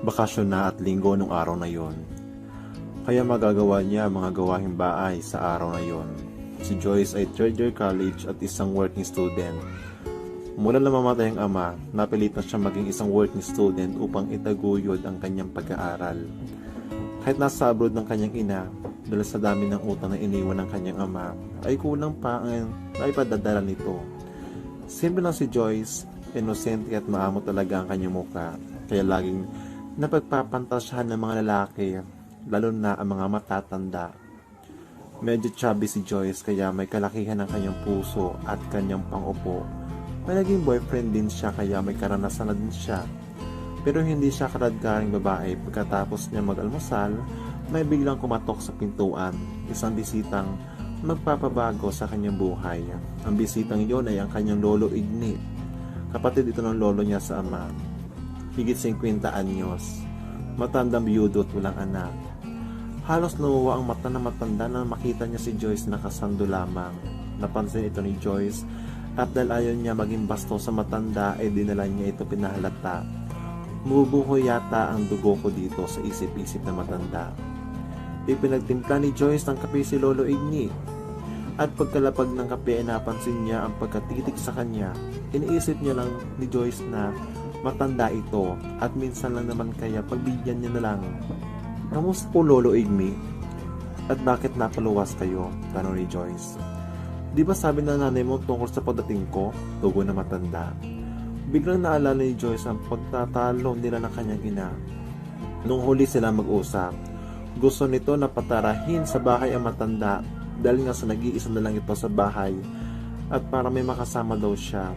Bakasyon na at linggo nung araw na yon. Kaya magagawa niya mga gawahing bahay sa araw na yon. Si Joyce ay third year college at isang working student. Mula na mamatay ang ama, napilitan siya maging isang working student upang itaguyod ang kanyang pag-aaral. Kahit nasa abroad ng kanyang ina, dahil sa dami ng utang na iniwan ng kanyang ama, ay kulang pa ang naipadadala nito. Simple lang si Joyce, inosente at maamo talaga ang kanyang muka, kaya laging napagpapantasyahan ng mga lalaki, lalo na ang mga matatanda. Medyo chubby si Joyce kaya may kalakihan ng kanyang puso at kanyang pangupo. May naging boyfriend din siya kaya may karanasan na din siya. Pero hindi siya karadkaring babae. Pagkatapos niya mag-almusal, may biglang kumatok sa pintuan. Isang bisitang magpapabago sa kanyang buhay. Ang bisitang iyon ay ang kanyang lolo Igni. Kapatid ito ng lolo niya sa ama. Higit 50 anyos. Matandang biyudo at walang anak. Halos nawawa ang mata na matanda na makita niya si Joyce nakasando lamang. Napansin ito ni Joyce at dahil ayaw niya maging basto sa matanda ay dinala niya ito pinahalata. Mubuho yata ang dugo ko dito sa isip-isip na matanda. Ipinagtimpla ni Joyce ng kape si Lolo Igni. At pagkalapag ng kape ay napansin niya ang pagkatitik sa kanya. Iniisip niya lang ni Joyce na matanda ito at minsan lang naman kaya pagbigyan niya na lang. Kamusta po Lolo Igni? At bakit napaluwas kayo? Tanong ni Joyce. Di ba sabi na nanay mo tungkol sa pagdating ko? Tugon na matanda. Biglang naalala ni Joyce ang pagtatalo nila ng kanyang ina. Nung huli sila mag-usap, gusto nito na patarahin sa bahay ang matanda dahil nga sa nag-iisa na lang ito sa bahay at para may makasama daw siya.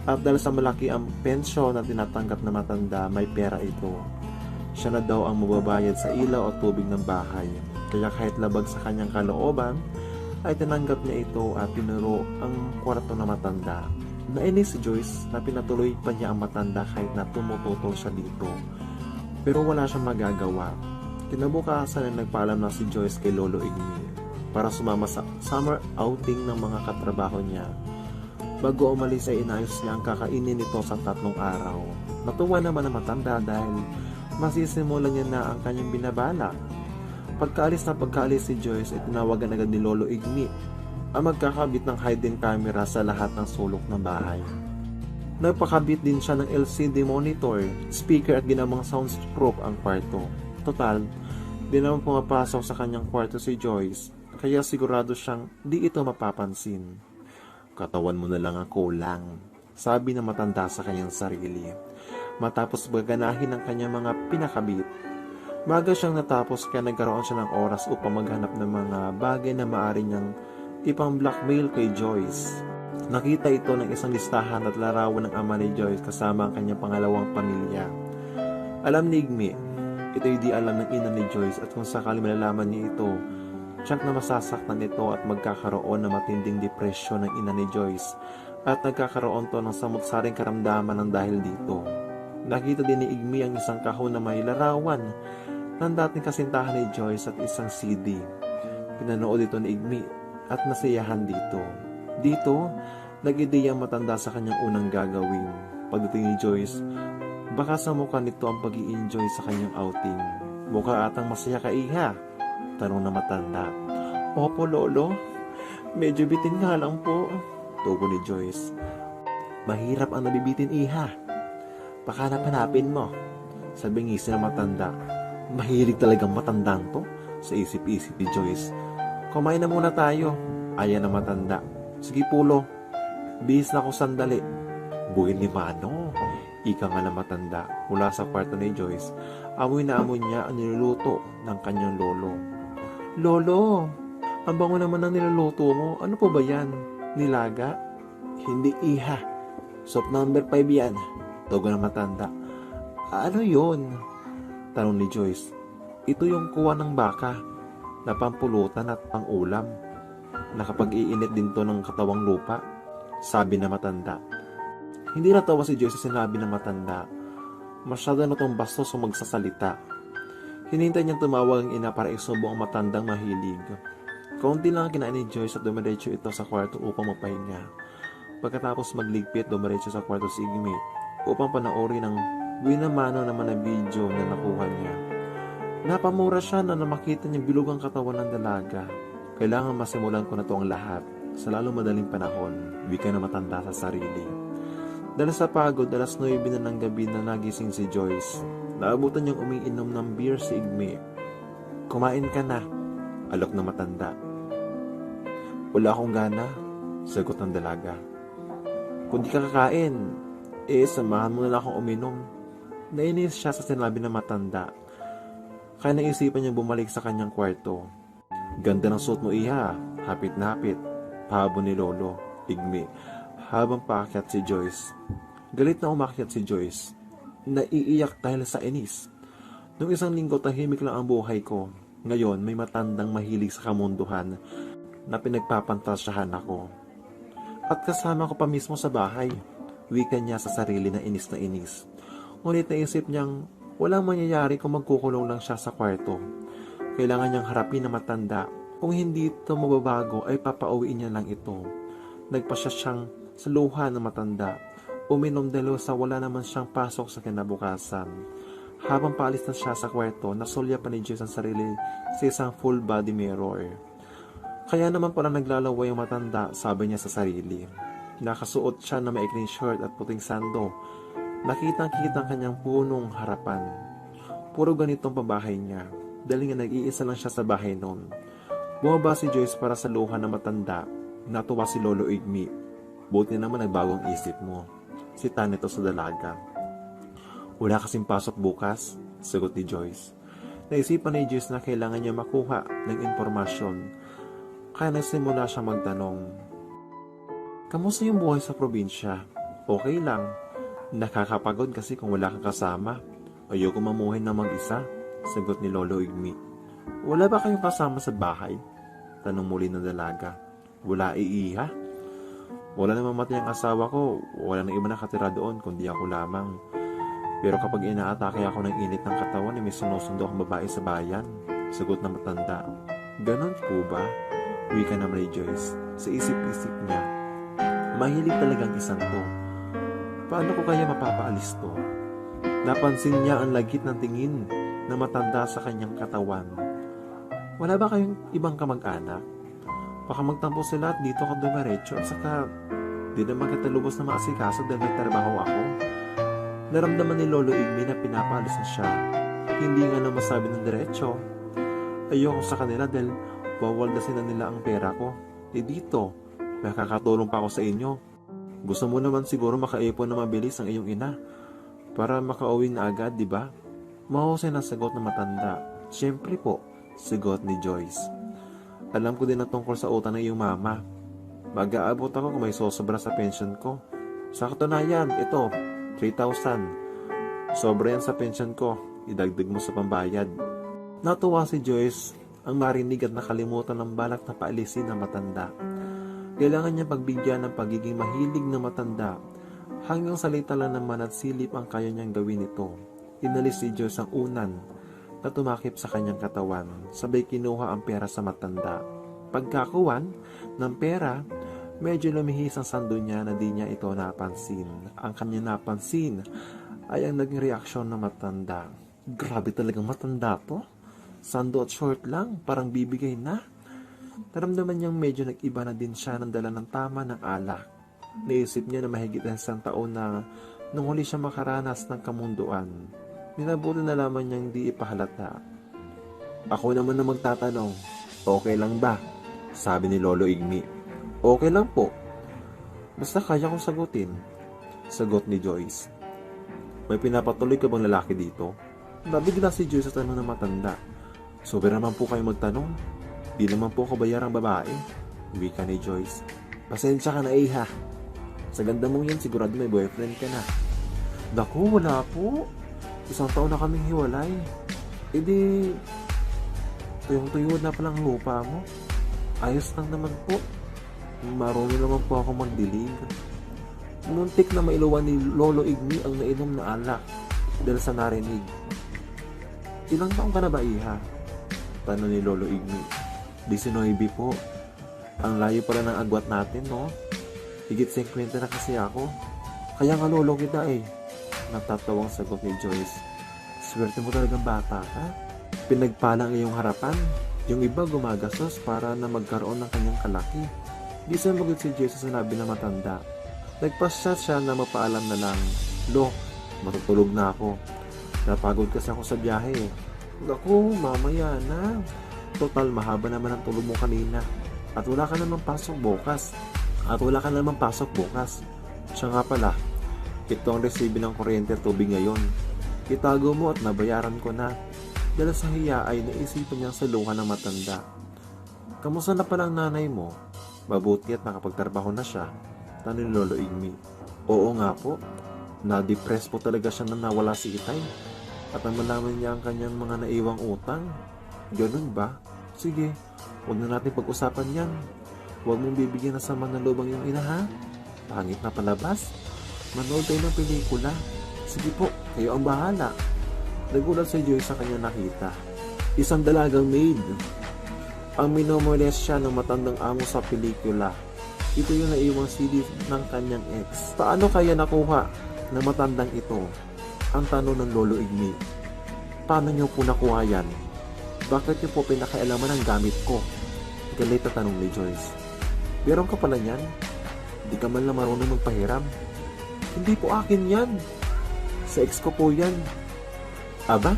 At dahil sa malaki ang pensyon na tinatanggap na matanda, may pera ito. Siya na daw ang mababayad sa ilaw at tubig ng bahay. Kaya kahit labag sa kanyang kalooban, ay tinanggap niya ito at tinuro ang kwarto na matanda. Nainis si Joyce na pinatuloy pa niya ang matanda kahit na tumututol siya dito. Pero wala siyang magagawa. Kinabukasan ay nagpaalam na si Joyce kay Lolo Igni para sumama sa summer outing ng mga katrabaho niya. Bago umalis ay inayos niya ang kakainin nito sa 3 araw. Natuwa naman ang matanda dahil masisimulan niya na ang kanyang binabala. Pagkaalis si Joyce ay tinawagan agad ni Lolo Igni ang magkakabit ng hidden camera sa lahat ng sulok ng bahay. Nagpakabit din siya ng LCD monitor, speaker at ginawang soundproof ang kwarto. Total, di naman pumapasok sa kanyang kwarto si Joyce, kaya sigurado siyang di ito mapapansin. Katawan mo na lang ang kulang, sabi ng matanda sa kanyang sarili. Matapos gaganahin ang kanyang mga pinakabit, maaga siyang natapos kaya nagkaroon siya ng oras upang maghanap ng mga bagay na maaari niyang ipang-blackmail kay Joyce. Nakita ito ng isang listahan at larawan ng ama ni Joyce kasama ang kanyang pangalawang pamilya. Alam ni Igmi, ito'y di alam ng ina ni Joyce at kung sakali malalaman niya ito, tiyak na masasaktan ito at magkakaroon ng matinding depresyon ng ina ni Joyce at nagkakaroon to ng samut-saring karamdaman ng dahil dito. Nakita din ni Igmi ang isang kahon na may larawan ng dating kasintahan ni Joyce at isang CD. Pinanood ito ni Igmi at nasiyahan dito. Dito, nag-ideya ang matanda sa kanyang unang gagawin. Pagdating ni Joyce, baka sa mukha nito ang pag-i-enjoy sa kanyang outing. Mukha atang masaya ka iha? Tanong na matanda. Opo lolo, medyo bitin nga lang po. Tugon ni Joyce. Mahirap ang nabibitin iha. Baka napanapin mo. Sabi ngisi ng matanda. Mahilig talagang matandang to, sa isip-isip ni Joyce. Kumain na muna tayo. Ayan ang matanda. Sige pulo, bihis na ako sandali. Buhin ni Mano. Ika nga ng matanda. Mula sa kwarto ni Joyce, amoy na amoy niya ang niluluto ng kanyang lolo. Lolo, ang bango naman ng niluluto mo. Ano po ba yan? Nilaga? Hindi iha. Soup number 5 yan. Tugon ng matanda. Ano yun? Tanong ni Joyce. Ito yung kuha ng baka na pampulutan at pangulam. Nakapag-iinit din to ng katawang lupa, sabi na matanda. Hindi natawa si Joyce sa sinabi ng matanda. Masyado na tong bastos o magsasalita. Hinintay niyang tumawag ang ina para isubo ang matandang mahilig. Kaunti lang ang kinain ni Joyce at dumiretso ito sa kwarto upang mapahinga. Pagkatapos magligpit, dumiretso sa kwarto si Igmi upang panoorin ang Winamano naman ang video na nakuha niya. Napamura siya na makita niya bilog ang katawan ng dalaga. Kailangan masimulan ko na to ang lahat sa lalo madaling panahon, wika na matanda sa sarili. Dahil sa pagod, alas 9 na ng gabi na nagising si Joyce. Naabutan niyang umiinom ng beer si Igme. Kumain ka na, alok na matanda. Wala akong gana, sagot ng dalaga. Kung di ka kakain, samahan mo na lang akong uminom. Nainis siya sa sinabi ng matanda. Kaya naisipan niya bumalik sa kanyang kwarto. Ganda ng suot mo, iha. Hapit na hapit. Pahabo ni Lolo, Igme, habang paakyat si Joyce. Galit na umakyat si Joyce. Naiiyak dahil sa inis. Noong isang linggo, tahimik lang ang buhay ko. Ngayon, may matandang mahilig sa kamunduhan na pinagpapantasyahan ako. At kasama ko pa mismo sa bahay. Wika niya sa sarili na inis na inis. Ngunit naisip niyang walang mangyayari kung magkukulong lang siya sa kwarto. Kailangan niyang harapin na matanda. Kung hindi ito mababago ay papauwiin niya lang ito. Nagpasya siyang sa luha ng matanda. Uminom dalo sa wala naman siyang pasok sa kinabukasan. Habang paalis na siya sa kwarto, nasulya pa ni Joyce ang sarili sa isang full body mirror. Kaya naman pala naglalaway ang matanda, sabi niya sa sarili. Nakasuot siya na maikling shirt at puting sando. Nakitang-kita ang kanyang punong harapan. Puro ganitong pabahay niya. Dahil nga nag-iisa lang siya sa bahay noon. Bumaba si Joyce para sa luha ng matanda. Natuwa si Lolo Igme. Buti naman nagbagong isip mo. Sita nito sa dalaga. Wala kasing pasok bukas, sagot ni Joyce. Naisipan ni Joyce na kailangan niya makuha ng impormasyon. Kaya nagsimula siya magtanong. Kamusta yung buhay sa probinsya? Okay lang. Nakakapagod kasi kung wala kang kasama. Ayoko mamuhay na mag-isa, sagot ni Lolo Igme. Wala ba kayong kasama sa bahay? Tanong muli ng dalaga. Wala, iiha? Wala namang matay ang asawa ko. Wala na iba nakatira doon kundi ako lamang. Pero kapag inaatake ako ng init ng katawan, may sinusundo akong babae sa bayan, sagot na matanda. Ganon po ba? Wika naman ni Joyce. Sa isip-isip niya, mahilig talagang isang to. Paano ko kaya mapapaalis to? Napansin niya ang lagit ng tingin na matanda sa kanyang katawan. Wala ba kayong ibang kamag-anak? Baka magtampo sila at dito ka dumiretso at saka di naman kita lubos na maasikaso dahil may trabaho ako. Naramdaman ni Lolo Igme na pinapaalis na siya. Hindi nga na masabi ng diretso. Ayoko sa kanila dahil wawaldasin na nila ang pera ko. Dito, nakakatulong pa ako sa inyo. Gusto mo naman siguro makaipon na mabilis ang iyong ina para makauwi na agad, di ba? Mahusay na sagot ng matanda. Siyempre po, sagot ni Joyce. Alam ko din na tungkol sa utang ng iyong mama. Mag-aabot ako kung may sosobra sa pension ko. Sa katunayan, ito, 3,000. Sobra yan sa pension ko. Idagdag mo sa pambayad. Natuwa si Joyce ang marinig at nakalimutan ng balak na paalisin ng matanda. Kailangan niya pagbigyan ng pagiging mahilig na matanda. Hanggang salita lang naman at silip ang kaya niyang gawin ito. Inalis si Joyce ang unan na tumakip sa kanyang katawan. Sabay kinuha ang pera sa matanda. Pagkakuwan ng pera, medyo lumihis ang sando niya na di niya ito napansin. Ang kanya napansin ay ang naging reaksyon ng matanda. Grabe talagang matanda to. Sando at short lang, parang bibigay na. Naramdaman niyang medyo nag-iba na din siya ng dala ng tama ng alak. Naisip niya na mahigit ang isang taon na nung huli siya makaranas ng kamunduan. Minabuti na lamang niyang di ipahalata. Ako naman na magtatanong, okay lang ba? Sabi ni Lolo Igme. Okay lang po. Basta kaya kong sagutin. Sagot ni Joyce. May pinapatuloy ka bang lalaki dito? Nabigla si Joyce sa tanong ng matanda. Sober naman po kayo magtanong. Di naman po ako bayarang babae. Wika ni Joyce. Pasensya ka na, iha. Sa ganda mong yan, sigurado may boyfriend ka na. Naku, wala po. Isang taon na kaming hiwalay. E di, tuyong-tuyo na palang lupa mo. Ayos lang naman po. Marunong naman po ako magdilig. Muntik na mailuwan ni Lolo Igme ang nainom na alak dahil sa narinig. Ilang taong ka na ba, iha? Tanong ni Lolo Igme. 19 po. Ang layo pala ng agwat natin, no? Higit 50 na kasi ako. Kaya nga lolo kita eh. Natatawang sagot ni Joyce. Swerte mo talagang bata ka. Pinagpala ang iyong harapan. Yung iba gumagastos para na magkaroon ng kanyang kalaki. Di sumagot si Joyce sa sinabi ng matanda. Nagpasya siya na mapaalam na lang. Lo, matutulog na ako. Napagod kasi ako sa biyahe. Naku, mamaya na. Total, mahaba naman ang tulog mo kanina. At wala ka namang pasok bukas. Siya nga pala, ito ang resibo ng kuryente at tubig ngayon. Itago mo at nabayaran ko na. Dahil sa hiya ay naisipin niyang saluhan ng matanda. Kamusta na palang nanay mo? Mabuti at nakapagtrabaho na siya. Tanong ni Lolo Igmi. Oo nga po. Na-depress po talaga siya na nawala si Itay. At ang malaman niya ang kanyang mga naiwang utang. Ganun ba? Sige, huwag na natin pag-usapan yan. Huwag mong bibigyan na sama ng lubang yung ina, ha? Pangit na palabas. Manood tayo ng pelikula. Sige po, kayo ang bahala. Nagulat si Joyce sa kanya nakita. Isang dalagang maid. Ang minomoles siya ng matandang amo sa pelikula. Ito yung naiwang CD ng kanyang ex. Paano kaya nakuha ng matandang ito? Ang tanong ng Lolo Igmi. Paano niyo po nakuha yan? Bakit niyo po pinakailaman ang gamit ko? Galit na tanong ni Joyce. Meron ka pala yan? Di ka man lang marunong magpahiram. Hindi po akin yan. Sa ex ko po yan. Aba,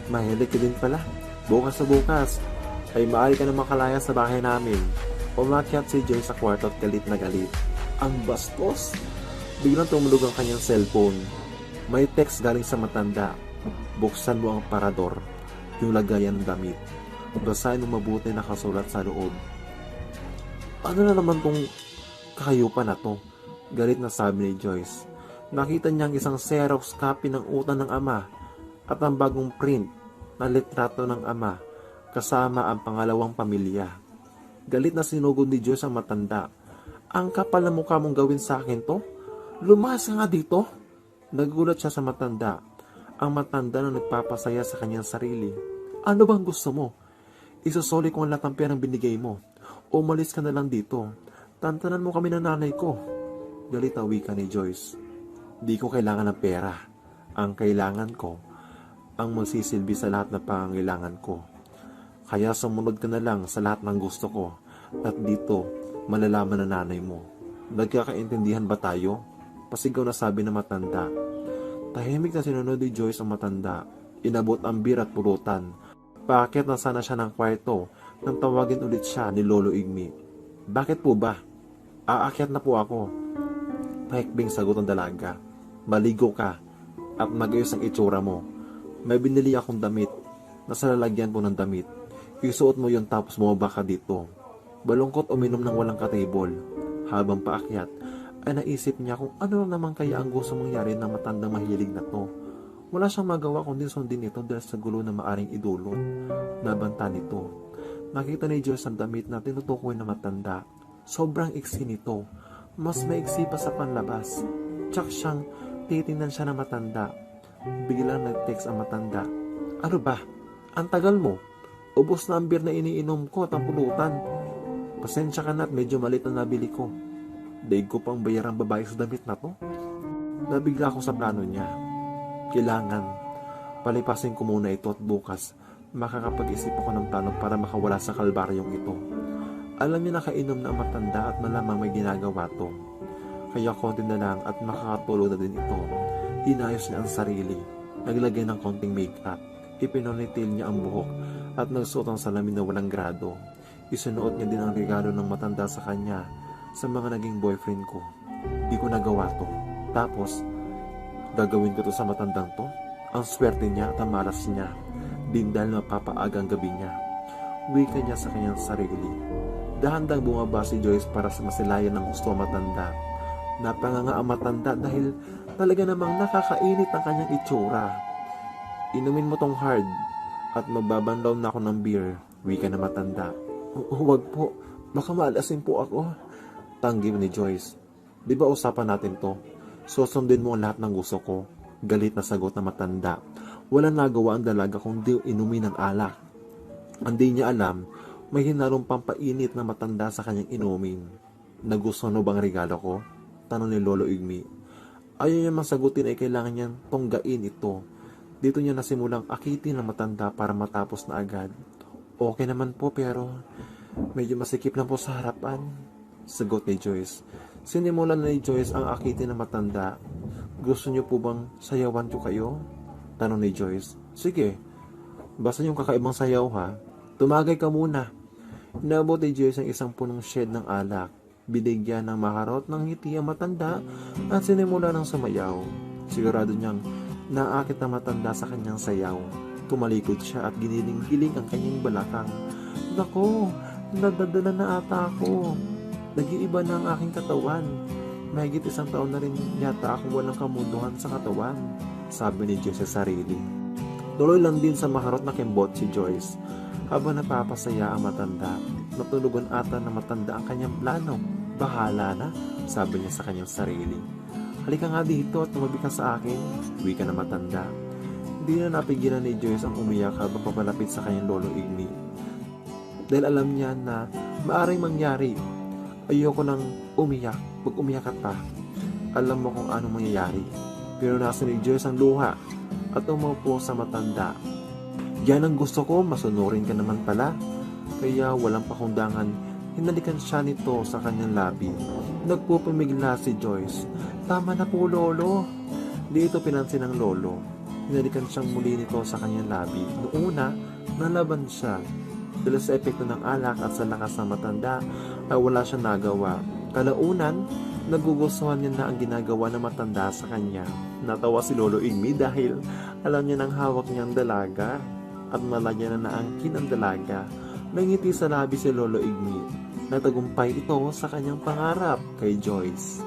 mahilig ka din pala. Bukas sa bukas, ay maaari ka na makalaya sa bahay namin. Umakyat si Joyce sa kwarto at galit na galit. Ang bastos! Biglang tumulog ang kanyang cellphone. May text galing sa matanda. Buksan mo ang parador. Yung lagayan ng damit. Basahin mo mabuti nakasulat sa loob. Ano na naman tong kakayupan na to? Galit na sabi ni Joyce. Nakita niyang isang Xerox copy ng utang ng ama at ang bagong print na litrato ng ama kasama ang pangalawang pamilya. Galit na sinugod ni Joyce ang matanda. Ang kapal na mukha mong gawin sa akin to? Lumayas ka nga dito. Nagulat siya sa matanda. Ang matanda na nagpapasaya sa kanyang sarili. Ano bang gusto mo? Isusoli ko ang lahat ng perang binigay mo. Umalis ka na lang dito. Tantanan mo kami ng nanay ko. Galit na wika ni Joyce. Di ko kailangan ng pera. Ang kailangan ko, ang magsisilbi sa lahat ng pangangailangan ko. Kaya sumunod ka na lang sa lahat ng gusto ko. At dito, malalaman na nanay mo. Nagkakaintindihan ba tayo? Pasigaw na sabi ng matanda. Tahimik na sinunod ni Joyce ang matanda. Inabot ang beer at pulutan. Paakyat na sana siya ng kwarto nang tawagin ulit siya ni Lolo Igmi. Bakit po ba? Aakyat na po ako. Pahikbing sagot ng dalaga. Maligo ka at magayos ang itsura mo. May binili akong damit. Nasa lalagyan po ng damit. Isuot mo yun tapos bumaba ka dito. Balungkot uminom ng walang katable. Habang paakyat, ay naisip niya kung ano naman kaya ang gusto mangyari ng matandang mahilig na to. Wala siyang magawa kundi sundin ito dahil sa gulo na maaring idulot. Nabanta nito. Nakita ni Joyce ang damit na tinutukoy na matanda. Sobrang iksi nito. Mas maiksi pa sa panlabas. Tsak siyang titingnan siya na matanda. Biglang nag-text ang matanda. Ano ba? Ang tagal mo. Ubos na ang beer na iniinom ko at ang pulutan. Pasensya ka na at medyo malit na nabili ko. Daig ko pang bayarang babae sa damit na to. Nabigla ako sa plano niya. Kailangan palipasin ko muna ito at bukas makakapag-isip ako ng plano para makawala sa kalbaryong ito. Alam niya nakainom na ang matanda at malamang may ginagawa to. Kaya konti na lang at makakatulog na din ito. Inayos niya ang sarili. Naglagay ng konting make-up. Ipinonitil niya ang buhok at nagsuot ang salamin na walang grado. Isunuot niya din ang regalo ng matanda sa kanya sa mga naging boyfriend ko. Di ko nagawa to. Tapos, gagawin ko to sa matandang to? Ang swerte niya at ang malas niya. Din dahil mapapaaga ang gabi niya. Wika niya sa kanyang sarili. Dahan-dang bumaba si Joyce para sa masilayan ng gusto matanda. Napanganga ang matanda dahil talaga namang nakakainit ang kanyang itsura. Inumin mo tong hard at magbabanlaw na ako ng beer. Wika na matanda. Huwag po, baka maalasin po ako. Tanggi ni Joyce. Di ba usapan natin to? Susundin mo ang lahat ng gusto ko. Galit na sagot na matanda. Walang nagawa ang dalaga kundi inumin ng alak. Hindi niya alam, may hinarong pampainit na matanda sa kanyang inumin. Nagustuhan mo bang regalo ko? Tanong ni Lolo Igmi. Ayaw niya masagutin ay kailangan niyang tunggain ito. Dito niya nasimulang akitin ng matanda para matapos na agad. Okay naman po pero medyo masikip lang po sa harapan, sagot ni Joyce. Sinimulan na ni Joyce ang akitin ng matanda. Gusto niyo po bang sayawan ko kayo? Tanong ni Joyce. Sige, basta yung kakaibang sayaw ha. Tumagay ka muna. Inabot ni Joyce ang isang punong shed ng alak. Binigyan ng maharot ng ngiti ang matanda at sinimula ng sumayaw. Sigurado niyang naakit na matanda sa kanyang sayaw. Tumalikod siya at giniling-giling ang kanyang balakang. Nako, nadadala na ata ako. Nag-iiba na ang aking katawan. Mahigit 1 taon na rin yata akong walang kamunduhan sa katawan, sabi ni Joyce sa sarili. Tuloy lang din sa maharot na kimbot si Joyce. Habang napapasaya ang matanda, natulugan ata na matanda ang kanyang plano. Bahala na, sabi niya sa kanyang sarili. Halika nga dito at tumabi ka sa akin, uwi ka na matanda. Hindi na napigilan ni Joyce ang umiyak habang papalapit sa kanyang lolo Igni. Dahil alam niya na maaring mangyari. Ayoko nang umiyak, pag umiyak ka pa. Alam mo kung anong mangyayari. Pero nasa ni Joyce ang luha at umupo sa matanda. Yan ang gusto ko, masunurin ka naman pala. Kaya walang pakundangan, hinalikan siya nito sa kanyang labi. Nagpupumigla si Joyce. Tama na po lolo. Dito pinansin ng lolo. Hinalikan siyang muli nito sa kanyang labi. Noong una, nalaban siya. Dahil sa epekto ng alak at sa lakas ng matanda, ay wala siyang nagawa. Kalaunan, nagugustuhan niya na ang ginagawa ng matanda sa kanya. Natawa si Lolo Igmi dahil alam niya ng hawak niyang dalaga at malaya na naangkin ang dalaga. May ngiti sa labi si Lolo Igmi. Natagumpay ito sa kanyang pangarap kay Joyce.